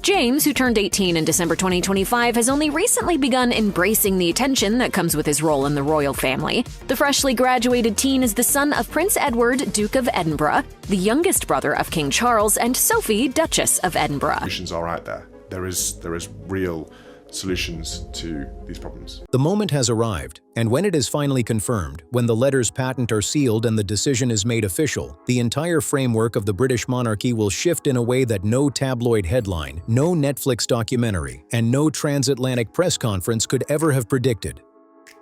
James, who turned 18 in December 2025, has only recently begun embracing the attention that comes with his role in the royal family. The freshly graduated teen is the son of Prince Edward, Duke of Edinburgh, the youngest brother of King Charles, and Sophie, Duchess of Edinburgh. Solutions are out there. There is real solutions to these problems. The moment has arrived, and when it is finally confirmed, when the letters patent are sealed and the decision is made official, the entire framework of the British monarchy will shift in a way that no tabloid headline, no Netflix documentary, and no transatlantic press conference could ever have predicted.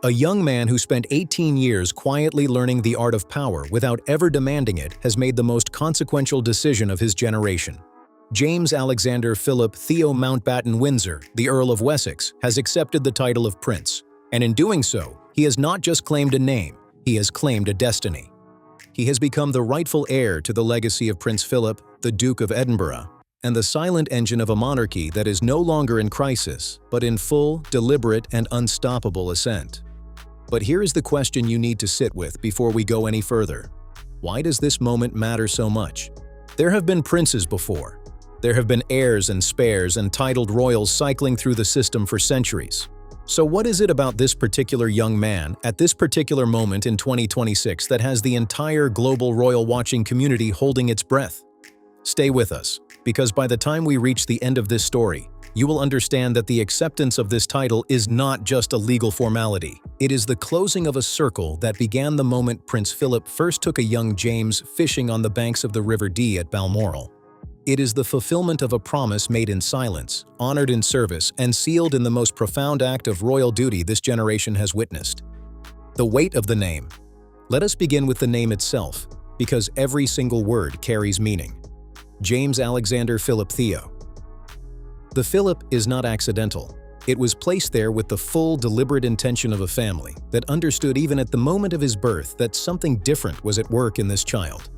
A young man who spent 18 years quietly learning the art of power without ever demanding it has made the most consequential decision of his generation. James Alexander Philip Theo Mountbatten Windsor, the Earl of Wessex, has accepted the title of Prince, and in doing so, he has not just claimed a name, he has claimed a destiny. He has become the rightful heir to the legacy of Prince Philip, the Duke of Edinburgh, and the silent engine of a monarchy that is no longer in crisis, but in full, deliberate, and unstoppable ascent. But here is the question you need to sit with before we go any further. Why does this moment matter so much? There have been princes before. There have been heirs and spares and titled royals cycling through the system for centuries. So what is it about this particular young man at this particular moment in 2026 that has the entire global royal watching community holding its breath? Stay with us, because by the time we reach the end of this story, you will understand that the acceptance of this title is not just a legal formality. It is the closing of a circle that began the moment Prince Philip first took a young James fishing on the banks of the River Dee at Balmoral. It is the fulfillment of a promise made in silence, honored in service, and sealed in the most profound act of royal duty this generation has witnessed. The weight of the name. Let us begin with the name itself, because every single word carries meaning. James Alexander Philip Theo. The Philip is not accidental. It was placed there with the full, deliberate intention of a family that understood even at the moment of his birth that something different was at work in this child.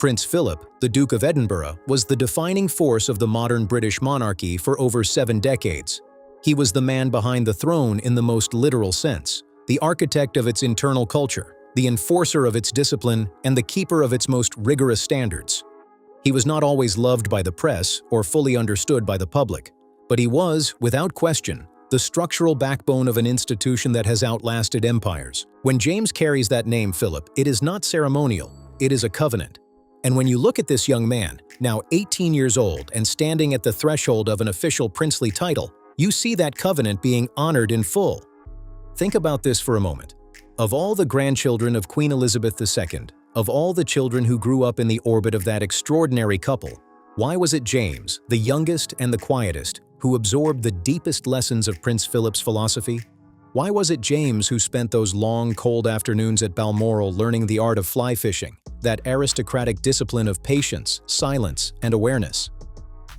Prince Philip, the Duke of Edinburgh, was the defining force of the modern British monarchy for over 7 decades. He was the man behind the throne in the most literal sense, the architect of its internal culture, the enforcer of its discipline, and the keeper of its most rigorous standards. He was not always loved by the press or fully understood by the public, but he was, without question, the structural backbone of an institution that has outlasted empires. When James carries that name Philip, it is not ceremonial, it is a covenant. And when you look at this young man, now 18 years old and standing at the threshold of an official princely title, you see that covenant being honored in full. Think about this for a moment. Of all the grandchildren of Queen Elizabeth II, of all the children who grew up in the orbit of that extraordinary couple, why was it James, the youngest and the quietest, who absorbed the deepest lessons of Prince Philip's philosophy? Why was it James who spent those long, cold afternoons at Balmoral learning the art of fly fishing, that aristocratic discipline of patience, silence, and awareness?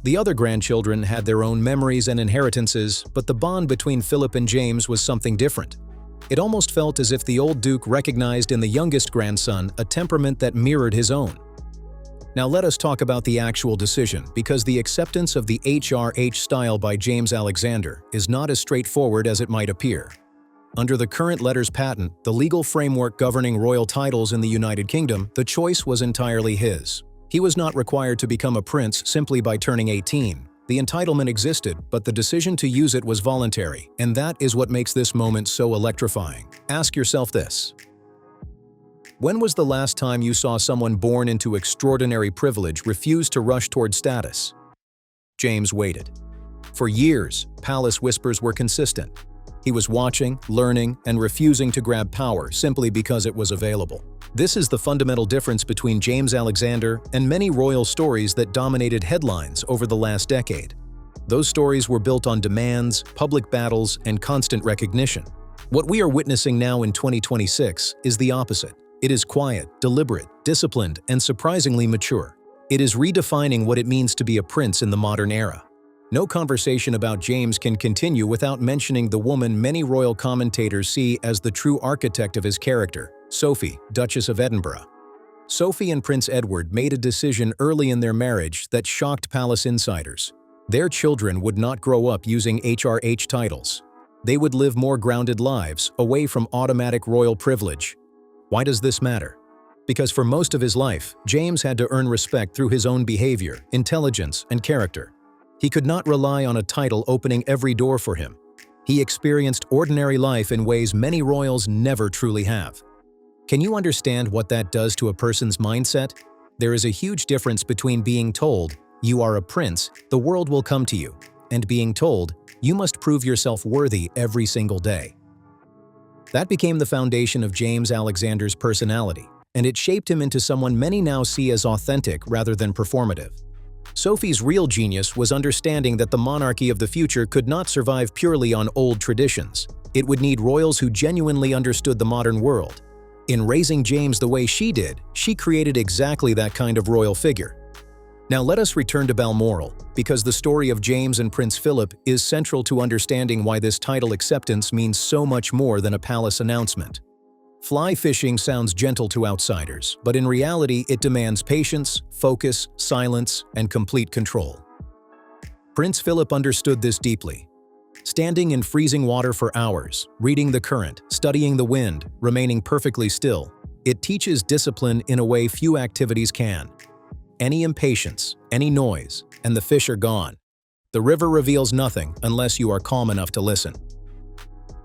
The other grandchildren had their own memories and inheritances, but the bond between Philip and James was something different. It almost felt as if the old Duke recognized in the youngest grandson a temperament that mirrored his own. Now let us talk about the actual decision, because the acceptance of the HRH style by James Alexander is not as straightforward as it might appear. Under the current letters patent, the legal framework governing royal titles in the United Kingdom, the choice was entirely his. He was not required to become a prince simply by turning 18. The entitlement existed, but the decision to use it was voluntary, and that is what makes this moment so electrifying. Ask yourself this. When was the last time you saw someone born into extraordinary privilege refuse to rush toward status? James waited. For years, palace whispers were consistent. He was watching, learning, and refusing to grab power simply because it was available. This is the fundamental difference between James Alexander and many royal stories that dominated headlines over the last decade. Those stories were built on demands, public battles, and constant recognition. What we are witnessing now in 2026 is the opposite. It is quiet, deliberate, disciplined, and surprisingly mature. It is redefining what it means to be a prince in the modern era. No conversation about James can continue without mentioning the woman many royal commentators see as the true architect of his character, Sophie, Duchess of Edinburgh. Sophie and Prince Edward made a decision early in their marriage that shocked palace insiders. Their children would not grow up using HRH titles. They would live more grounded lives, away from automatic royal privilege. Why does this matter? Because for most of his life, James had to earn respect through his own behavior, intelligence, and character. He could not rely on a title opening every door for him. He experienced ordinary life in ways many royals never truly have. Can you understand what that does to a person's mindset? There is a huge difference between being told, "You are a prince, the world will come to you," and being told, "You must prove yourself worthy every single day." That became the foundation of James Alexander's personality, and it shaped him into someone many now see as authentic rather than performative. Sophie's real genius was understanding that the monarchy of the future could not survive purely on old traditions. It would need royals who genuinely understood the modern world. In raising James the way she did, she created exactly that kind of royal figure. Now let us return to Balmoral, because the story of James and Prince Philip is central to understanding why this title acceptance means so much more than a palace announcement. Fly fishing sounds gentle to outsiders, but in reality it demands patience, focus, silence, and complete control. Prince Philip understood this deeply. Standing in freezing water for hours, reading the current, studying the wind, remaining perfectly still, it teaches discipline in a way few activities can. Any impatience, any noise, and the fish are gone. The river reveals nothing unless you are calm enough to listen.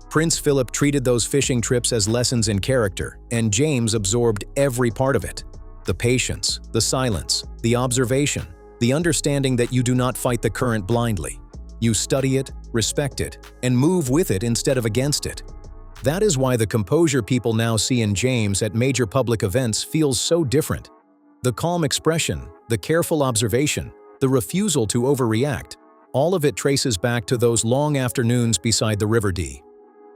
Prince Philip treated those fishing trips as lessons in character, and James absorbed every part of it. The patience, the silence, the observation, the understanding that you do not fight the current blindly. You study it, respect it, and move with it instead of against it. That is why the composure people now see in James at major public events feels so different. The calm expression, the careful observation, the refusal to overreact, all of it traces back to those long afternoons beside the River Dee.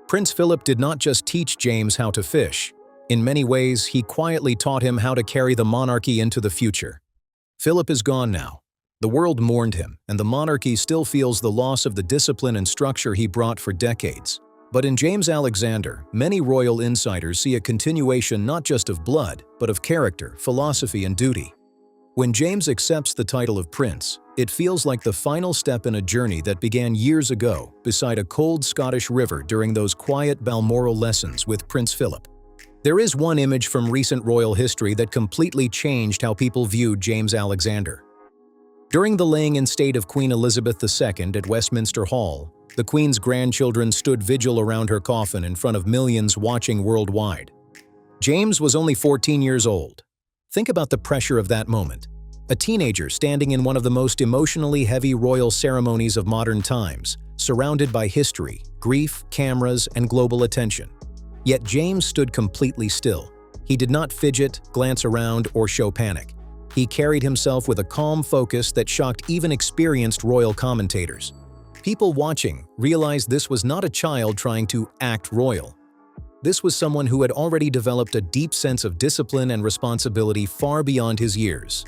Prince Philip did not just teach James how to fish. In many ways, he quietly taught him how to carry the monarchy into the future. Philip is gone now. The world mourned him, and the monarchy still feels the loss of the discipline and structure he brought for decades. But in James Alexander, many royal insiders see a continuation not just of blood, but of character, philosophy, and duty. When James accepts the title of prince, it feels like the final step in a journey that began years ago beside a cold Scottish river during those quiet Balmoral lessons with Prince Philip. There is one image from recent royal history that completely changed how people viewed James Alexander. During the laying-in state of Queen Elizabeth II at Westminster Hall, the Queen's grandchildren stood vigil around her coffin in front of millions watching worldwide. James was only 14 years old. Think about the pressure of that moment. A teenager standing in one of the most emotionally heavy royal ceremonies of modern times, surrounded by history, grief, cameras, and global attention. Yet James stood completely still. He did not fidget, glance around, or show panic. He carried himself with a calm focus that shocked even experienced royal commentators. People watching realized this was not a child trying to act royal. This was someone who had already developed a deep sense of discipline and responsibility far beyond his years.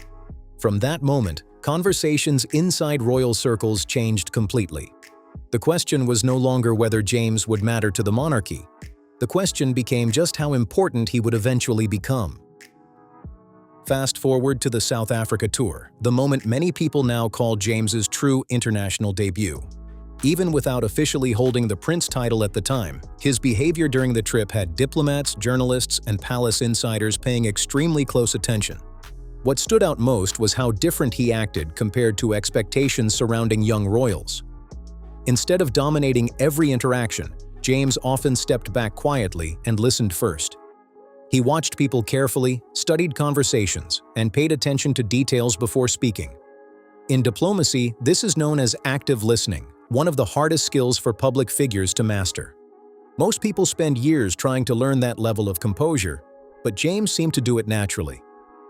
From that moment, conversations inside royal circles changed completely. The question was no longer whether James would matter to the monarchy. The question became just how important he would eventually become. Fast forward to the South Africa tour, the moment many people now call James's true international debut. Even without officially holding the prince title at the time, his behavior during the trip had diplomats, journalists, and palace insiders paying extremely close attention. What stood out most was how different he acted compared to expectations surrounding young royals. Instead of dominating every interaction, James often stepped back quietly and listened first. He watched people carefully, studied conversations, and paid attention to details before speaking. In diplomacy, this is known as active listening, one of the hardest skills for public figures to master. Most people spend years trying to learn that level of composure, but James seemed to do it naturally.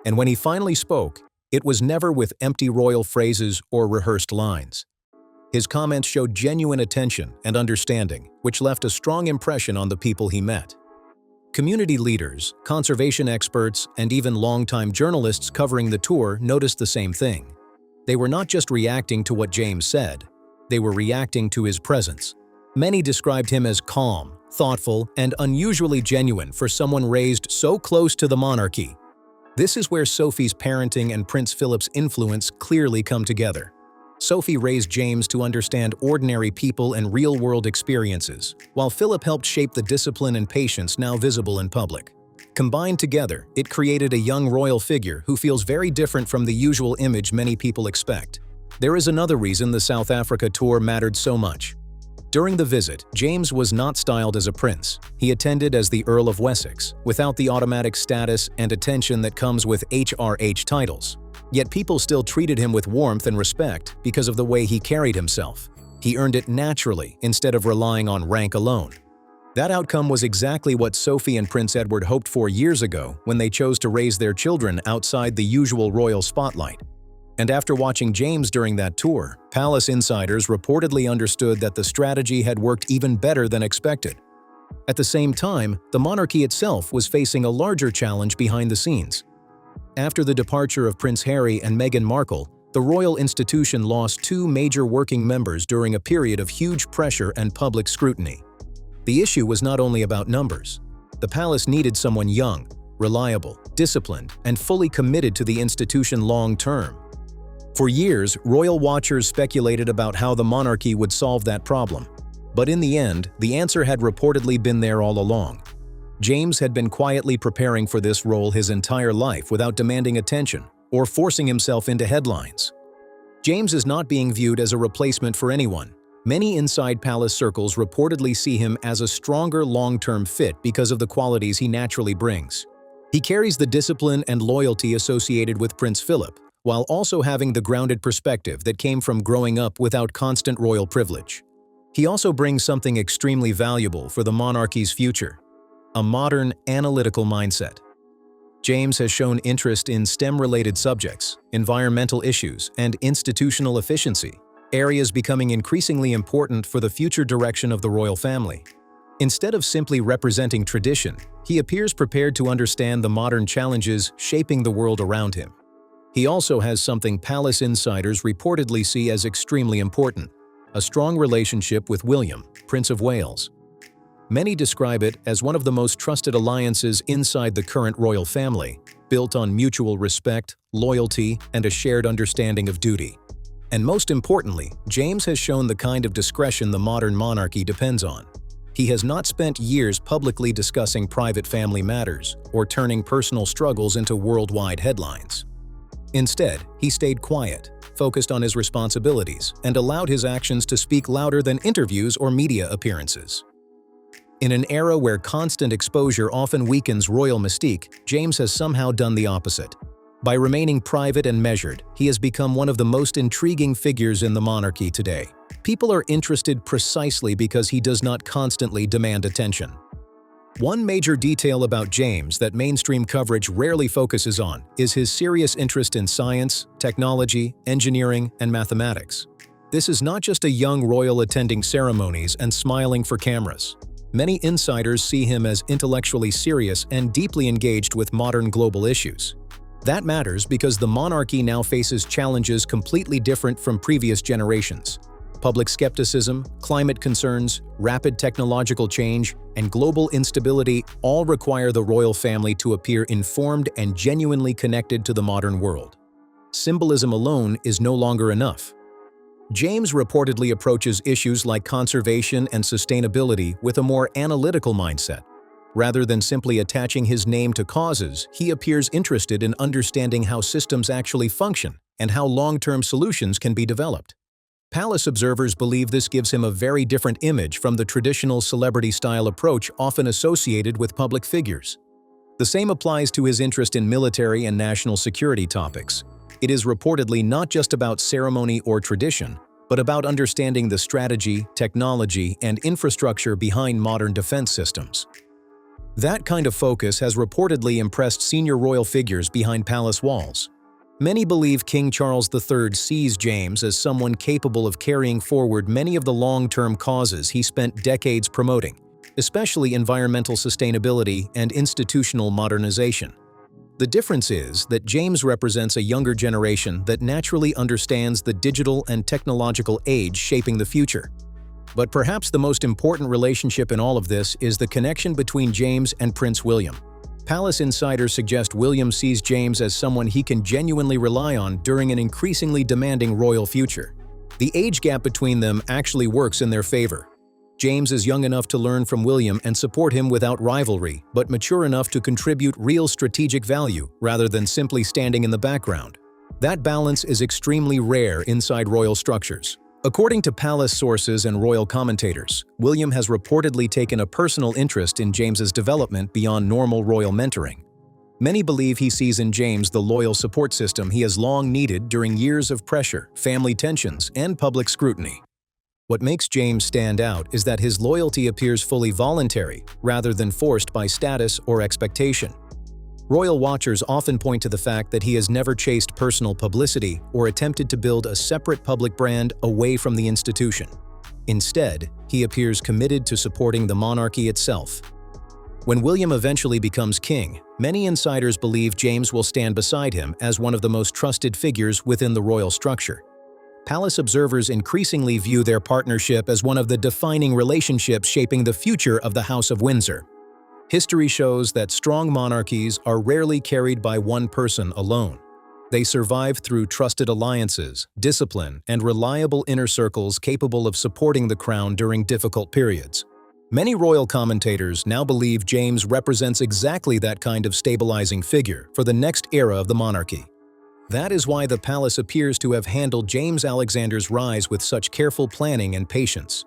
And when he finally spoke, it was never with empty royal phrases or rehearsed lines. His comments showed genuine attention and understanding, which left a strong impression on the people he met. Community leaders, conservation experts, and even longtime journalists covering the tour noticed the same thing. They were not just reacting to what James said, they were reacting to his presence. Many described him as calm, thoughtful, and unusually genuine for someone raised so close to the monarchy. This is where Sophie's parenting and Prince Philip's influence clearly come together. Sophie raised James to understand ordinary people and real-world experiences, while Philip helped shape the discipline and patience now visible in public. Combined together, it created a young royal figure who feels very different from the usual image many people expect. There is another reason the South Africa tour mattered so much. During the visit, James was not styled as a prince. He attended as the Earl of Wessex, without the automatic status and attention that comes with HRH titles. Yet people still treated him with warmth and respect because of the way he carried himself. He earned it naturally instead of relying on rank alone. That outcome was exactly what Sophie and Prince Edward hoped for years ago when they chose to raise their children outside the usual royal spotlight. And after watching James during that tour, palace insiders reportedly understood that the strategy had worked even better than expected. At the same time, the monarchy itself was facing a larger challenge behind the scenes. After the departure of Prince Harry and Meghan Markle, the royal institution lost two major working members during a period of huge pressure and public scrutiny. The issue was not only about numbers. The palace needed someone young, reliable, disciplined, and fully committed to the institution long-term. For years, royal watchers speculated about how the monarchy would solve that problem. But in the end, the answer had reportedly been there all along. James had been quietly preparing for this role his entire life without demanding attention or forcing himself into headlines. James is not being viewed as a replacement for anyone. Many inside palace circles reportedly see him as a stronger long-term fit because of the qualities he naturally brings. He carries the discipline and loyalty associated with Prince Philip, while also having the grounded perspective that came from growing up without constant royal privilege. He also brings something extremely valuable for the monarchy's future: a modern, analytical mindset. James has shown interest in STEM-related subjects, environmental issues, and institutional efficiency, areas becoming increasingly important for the future direction of the royal family. Instead of simply representing tradition, he appears prepared to understand the modern challenges shaping the world around him. He also has something palace insiders reportedly see as extremely important: a strong relationship with William, Prince of Wales. Many describe it as one of the most trusted alliances inside the current royal family, built on mutual respect, loyalty, and a shared understanding of duty. And most importantly, James has shown the kind of discretion the modern monarchy depends on. He has not spent years publicly discussing private family matters or turning personal struggles into worldwide headlines. Instead, he stayed quiet, focused on his responsibilities, and allowed his actions to speak louder than interviews or media appearances. In an era where constant exposure often weakens royal mystique, James has somehow done the opposite. By remaining private and measured, he has become one of the most intriguing figures in the monarchy today. People are interested precisely because he does not constantly demand attention. One major detail about James that mainstream coverage rarely focuses on is his serious interest in science, technology, engineering, and mathematics. This is not just a young royal attending ceremonies and smiling for cameras. Many insiders see him as intellectually serious and deeply engaged with modern global issues. That matters because the monarchy now faces challenges completely different from previous generations. Public skepticism, climate concerns, rapid technological change, and global instability all require the royal family to appear informed and genuinely connected to the modern world. Symbolism alone is no longer enough. James reportedly approaches issues like conservation and sustainability with a more analytical mindset. Rather than simply attaching his name to causes, he appears interested in understanding how systems actually function and how long-term solutions can be developed. Palace observers believe this gives him a very different image from the traditional celebrity-style approach often associated with public figures. The same applies to his interest in military and national security topics. It is reportedly not just about ceremony or tradition, but about understanding the strategy, technology, and infrastructure behind modern defense systems. That kind of focus has reportedly impressed senior royal figures behind palace walls. Many believe King Charles III sees James as someone capable of carrying forward many of the long-term causes he spent decades promoting, especially environmental sustainability and institutional modernization. The difference is that James represents a younger generation that naturally understands the digital and technological age shaping the future. But perhaps the most important relationship in all of this is the connection between James and Prince William. Palace insiders suggest William sees James as someone he can genuinely rely on during an increasingly demanding royal future. The age gap between them actually works in their favor. James is young enough to learn from William and support him without rivalry, but mature enough to contribute real strategic value rather than simply standing in the background. That balance is extremely rare inside royal structures. According to palace sources and royal commentators, William has reportedly taken a personal interest in James's development beyond normal royal mentoring. Many believe he sees in James the loyal support system he has long needed during years of pressure, family tensions, and public scrutiny. What makes James stand out is that his loyalty appears fully voluntary, rather than forced by status or expectation. Royal watchers often point to the fact that he has never chased personal publicity or attempted to build a separate public brand away from the institution. Instead, he appears committed to supporting the monarchy itself. When William eventually becomes king, many insiders believe James will stand beside him as one of the most trusted figures within the royal structure. Palace observers increasingly view their partnership as one of the defining relationships shaping the future of the House of Windsor. History shows that strong monarchies are rarely carried by one person alone. They survive through trusted alliances, discipline, and reliable inner circles capable of supporting the crown during difficult periods. Many royal commentators now believe James represents exactly that kind of stabilizing figure for the next era of the monarchy. That is why the palace appears to have handled James Alexander's rise with such careful planning and patience.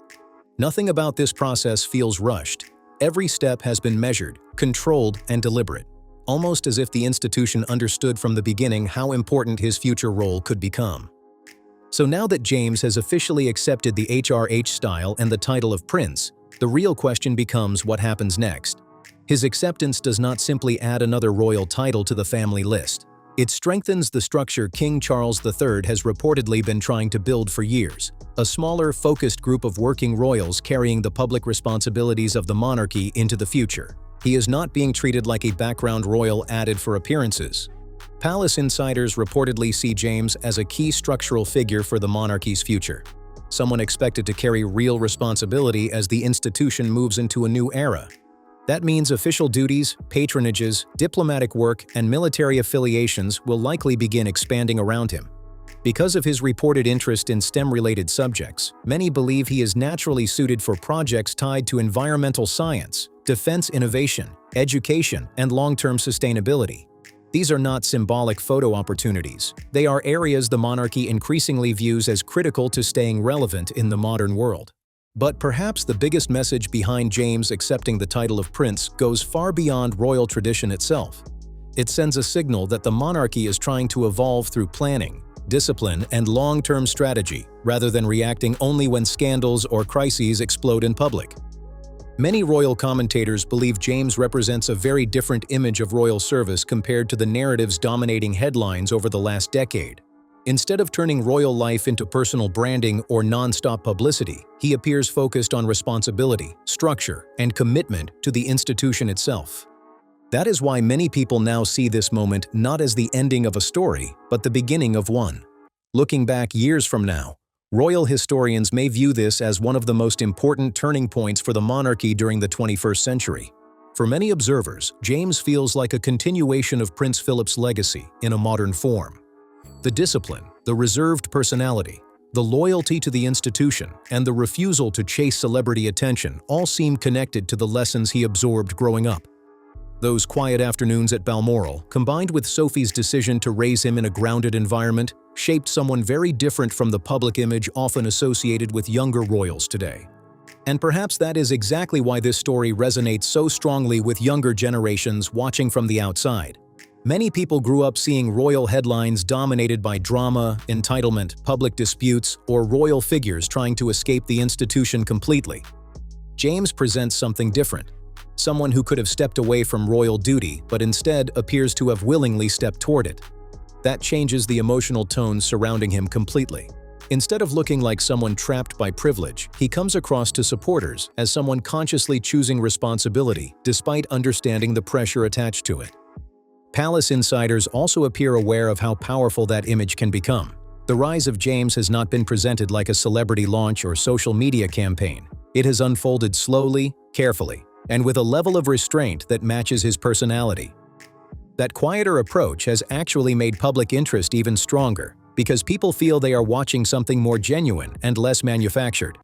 Nothing about this process feels rushed. Every step has been measured, controlled, and deliberate, almost as if the institution understood from the beginning how important his future role could become. So now that James has officially accepted the HRH style and the title of prince, the real question becomes what happens next. His acceptance does not simply add another royal title to the family list. It strengthens the structure King Charles III has reportedly been trying to build for years, a smaller, focused group of working royals carrying the public responsibilities of the monarchy into the future. He is not being treated like a background royal added for appearances. Palace insiders reportedly see James as a key structural figure for the monarchy's future, someone expected to carry real responsibility as the institution moves into a new era. That means official duties, patronages, diplomatic work, and military affiliations will likely begin expanding around him. Because of his reported interest in STEM-related subjects, many believe he is naturally suited for projects tied to environmental science, defense innovation, education, and long-term sustainability. These are not symbolic photo opportunities. They are areas the monarchy increasingly views as critical to staying relevant in the modern world. But perhaps the biggest message behind James accepting the title of prince goes far beyond royal tradition itself. It sends a signal that the monarchy is trying to evolve through planning, discipline, and long-term strategy, rather than reacting only when scandals or crises explode in public. Many royal commentators believe James represents a very different image of royal service compared to the narratives dominating headlines over the last decade. Instead of turning royal life into personal branding or non-stop publicity, he appears focused on responsibility, structure, and commitment to the institution itself. That is why many people now see this moment not as the ending of a story, but the beginning of one. Looking back years from now, royal historians may view this as one of the most important turning points for the monarchy during the 21st century. For many observers, James feels like a continuation of Prince Philip's legacy in a modern form. The discipline, the reserved personality, the loyalty to the institution, and the refusal to chase celebrity attention all seem connected to the lessons he absorbed growing up. Those quiet afternoons at Balmoral, combined with Sophie's decision to raise him in a grounded environment, shaped someone very different from the public image often associated with younger royals today. And perhaps that is exactly why this story resonates so strongly with younger generations watching from the outside. Many people grew up seeing royal headlines dominated by drama, entitlement, public disputes, or royal figures trying to escape the institution completely. James presents something different. Someone who could have stepped away from royal duty, but instead appears to have willingly stepped toward it. That changes the emotional tone surrounding him completely. Instead of looking like someone trapped by privilege, he comes across to supporters as someone consciously choosing responsibility despite understanding the pressure attached to it. Palace insiders also appear aware of how powerful that image can become. The rise of James has not been presented like a celebrity launch or social media campaign. It has unfolded slowly, carefully, and with a level of restraint that matches his personality. That quieter approach has actually made public interest even stronger, because people feel they are watching something more genuine and less manufactured.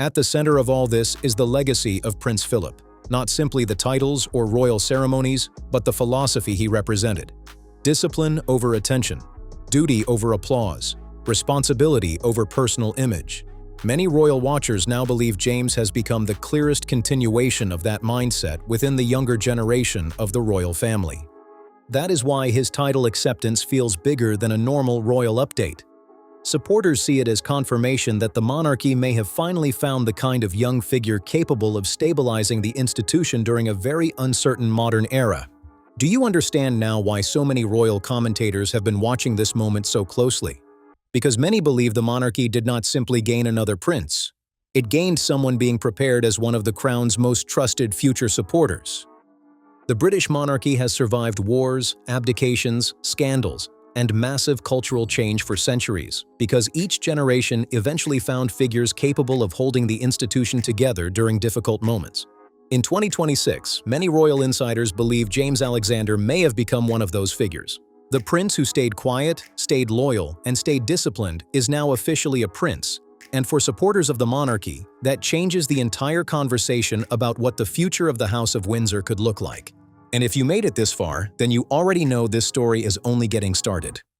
At the center of all this is the legacy of Prince Philip. Not simply the titles or royal ceremonies, but the philosophy he represented. Discipline over attention. duty over applause, responsibility over personal image. Many royal watchers now believe James has become the clearest continuation of that mindset within the younger generation of the royal family. That is why his title acceptance feels bigger than a normal royal update. Supporters see it as confirmation that the monarchy may have finally found the kind of young figure capable of stabilizing the institution during a very uncertain modern era. Do you understand now why so many royal commentators have been watching this moment so closely? Because many believe the monarchy did not simply gain another prince. It gained someone being prepared as one of the crown's most trusted future supporters. The British monarchy has survived wars, abdications, scandals, and massive cultural change for centuries, because each generation eventually found figures capable of holding the institution together during difficult moments. In 2026, many royal insiders believe James Alexander may have become one of those figures. The prince who stayed quiet, stayed loyal, and stayed disciplined is now officially a prince, and for supporters of the monarchy, that changes the entire conversation about what the future of the House of Windsor could look like. And if you made it this far, then you already know this story is only getting started.